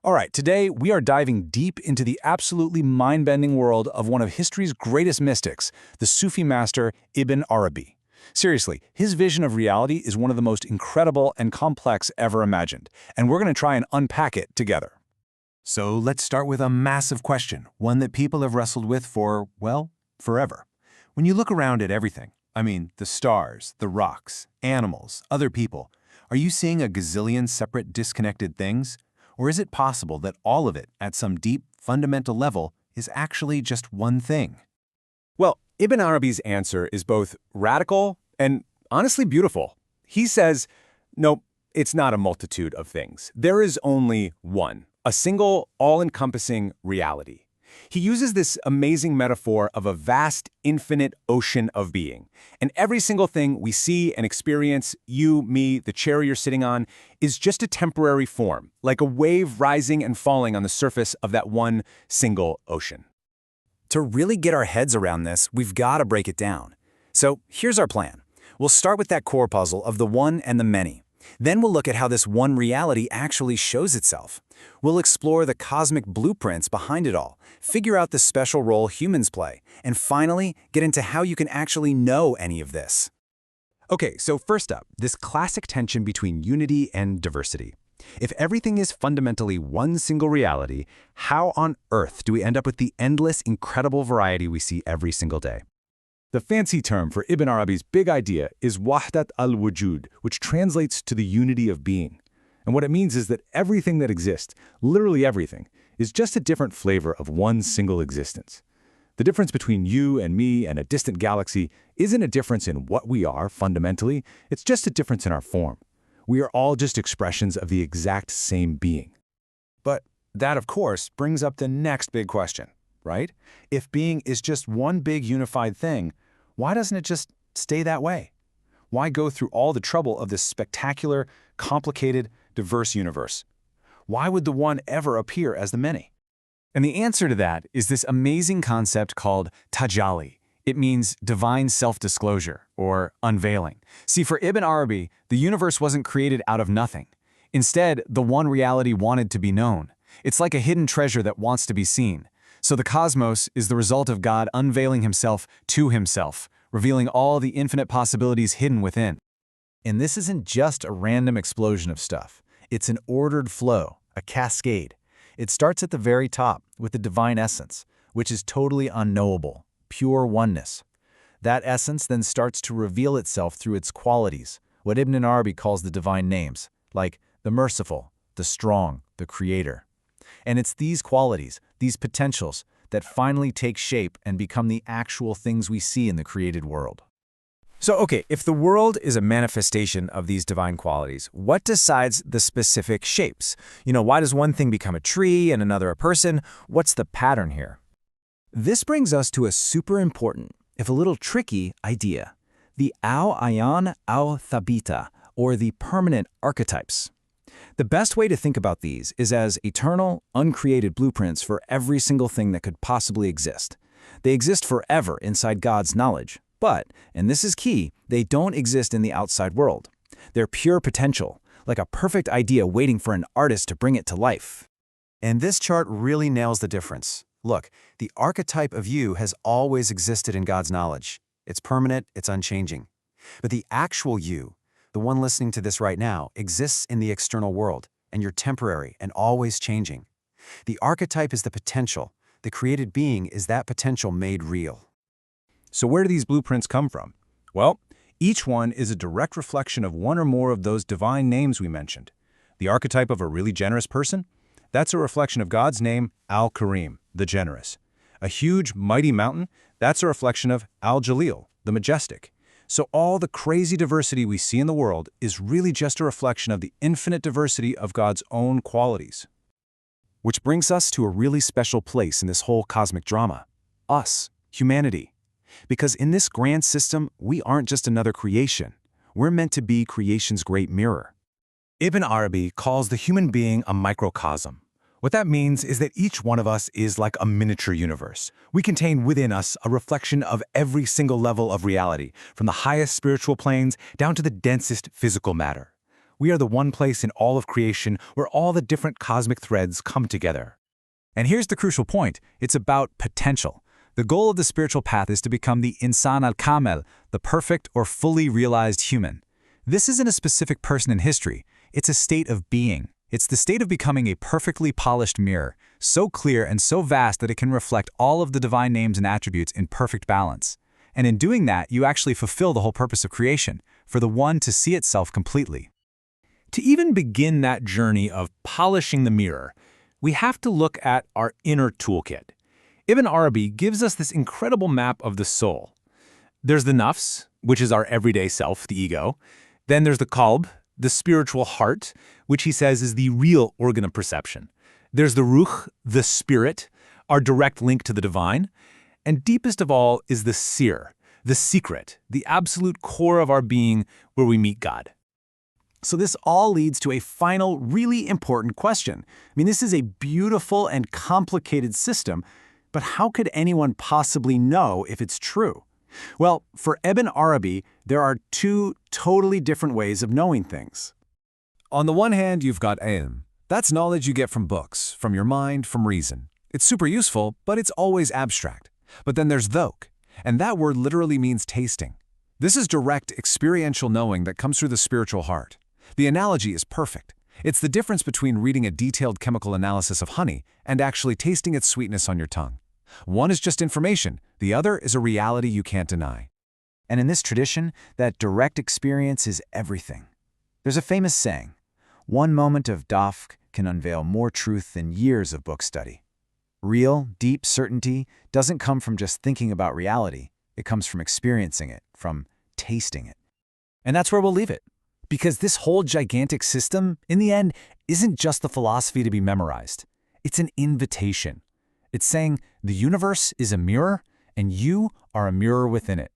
All right, today we are diving deep into the absolutely mind-bending world of one of history's greatest mystics, the Sufi master Ibn Arabi. Seriously, his vision of reality is one of the most incredible and complex ever imagined, and we're going to try and unpack it together. So let's start with a massive question, one that people have wrestled with for, well, forever. When you look around at everything, the stars, the rocks, animals, other people, are you seeing a gazillion separate, disconnected things? Or is it possible that all of it, at some deep, fundamental level, is actually just one thing? Well, Ibn Arabi's answer is both radical and honestly beautiful. He says, no, it's not a multitude of things. There is only one, a single, all-encompassing reality. He uses this amazing metaphor of a vast, infinite ocean of being. And every single thing we see and experience, you, me, the chair you're sitting on, is just a temporary form, like a wave rising and falling on the surface of that one single ocean. To really get our heads around this, we've got to break it down. So here's our plan. We'll start with that core puzzle of the one and the many. Then we'll look at how this one reality actually shows itself. We'll explore the cosmic blueprints behind it all, figure out the special role humans play, and finally get into how you can actually know any of this. Okay, so first up, this classic tension between unity and diversity. If everything is fundamentally one single reality, how on earth do we end up with the endless, incredible variety we see every single day? The fancy term for Ibn Arabi's big idea is wahdat al-wujud, which translates to the unity of being. And what it means is that everything that exists, literally everything, is just a different flavor of one single existence. The difference between you and me and a distant galaxy isn't a difference in what we are fundamentally, it's just a difference in our form. We are all just expressions of the exact same being. But that, of course, brings up the next big question, right? If being is just one big unified thing, why doesn't it just stay that way? Why go through all the trouble of this spectacular, complicated, diverse universe? Why would the one ever appear as the many? And the answer to that is this amazing concept called tajalli. It means divine self-disclosure, or unveiling. See, for Ibn Arabi, the universe wasn't created out of nothing. Instead, the one reality wanted to be known. It's like a hidden treasure that wants to be seen. So the cosmos is the result of God unveiling himself to himself, revealing all the infinite possibilities hidden within. And this isn't just a random explosion of stuff. It's an ordered flow, a cascade. It starts at the very top with the divine essence, which is totally unknowable, pure oneness. That essence then starts to reveal itself through its qualities, what Ibn Arabi calls the divine names, like the merciful, the strong, the creator. And it's these qualities, these potentials, that finally take shape and become the actual things we see in the created world. So, okay, if the world is a manifestation of these divine qualities, what decides the specific shapes? Why does one thing become a tree and another a person? What's the pattern here? This brings us to a super important, if a little tricky, idea. The al-ayan al-thabita, or the permanent archetypes. The best way to think about these is as eternal, uncreated blueprints for every single thing that could possibly exist. They exist forever inside God's knowledge, but, and this is key, they don't exist in the outside world. They're pure potential, like a perfect idea waiting for an artist to bring it to life. And this chart really nails the difference. Look, the archetype of you has always existed in God's knowledge. It's permanent, it's unchanging. But the actual you, the one listening to this right now, exists in the external world, and you're temporary and always changing. The archetype is the potential. The created being is that potential made real. So where do these blueprints come from? Well, each one is a direct reflection of one or more of those divine names we mentioned. The archetype of a really generous person? That's a reflection of God's name, Al-Karim, the generous. A huge, mighty mountain? That's a reflection of Al-Jalil, the majestic. So all the crazy diversity we see in the world is really just a reflection of the infinite diversity of God's own qualities. Which brings us to a really special place in this whole cosmic drama. Us, humanity. Because in this grand system, we aren't just another creation. We're meant to be creation's great mirror. Ibn Arabi calls the human being a microcosm. What that means is that each one of us is like a miniature universe. We contain within us a reflection of every single level of reality, from the highest spiritual planes down to the densest physical matter. We are the one place in all of creation where all the different cosmic threads come together. And here's the crucial point. It's about potential. The goal of the spiritual path is to become the insan al-kamel, the perfect or fully realized human. This isn't a specific person in history. It's a state of being. It's the state of becoming a perfectly polished mirror, so clear and so vast that it can reflect all of the divine names and attributes in perfect balance. And in doing that, you actually fulfill the whole purpose of creation, for the one to see itself completely. To even begin that journey of polishing the mirror, we have to look at our inner toolkit. Ibn Arabi gives us this incredible map of the soul. There's the nafs, which is our everyday self, the ego. Then there's the qalb, the spiritual heart, which he says is the real organ of perception. There's the ruh, the spirit, our direct link to the divine. And deepest of all is the sir, the secret, the absolute core of our being where we meet God. So this all leads to a final, really important question. I mean, this is a beautiful and complicated system, but how could anyone possibly know if it's true? Well, for Ibn Arabi, there are two totally different ways of knowing things. On the one hand, you've got ilm. That's knowledge you get from books, from your mind, from reason. It's super useful, but it's always abstract. But then there's dhawq, and that word literally means tasting. This is direct experiential knowing that comes through the spiritual heart. The analogy is perfect. It's the difference between reading a detailed chemical analysis of honey and actually tasting its sweetness on your tongue. One is just information, the other is a reality you can't deny. And in this tradition, that direct experience is everything. There's a famous saying, one moment of dafq can unveil more truth than years of book study. Real, deep certainty doesn't come from just thinking about reality. It comes from experiencing it, from tasting it. And that's where we'll leave it. Because this whole gigantic system, in the end, isn't just the philosophy to be memorized. It's an invitation. It's saying the universe is a mirror, and you are a mirror within it.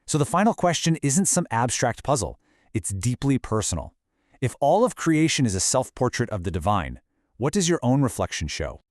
So the final question isn't some abstract puzzle. It's deeply personal. If all of creation is a self-portrait of the divine, what does your own reflection show?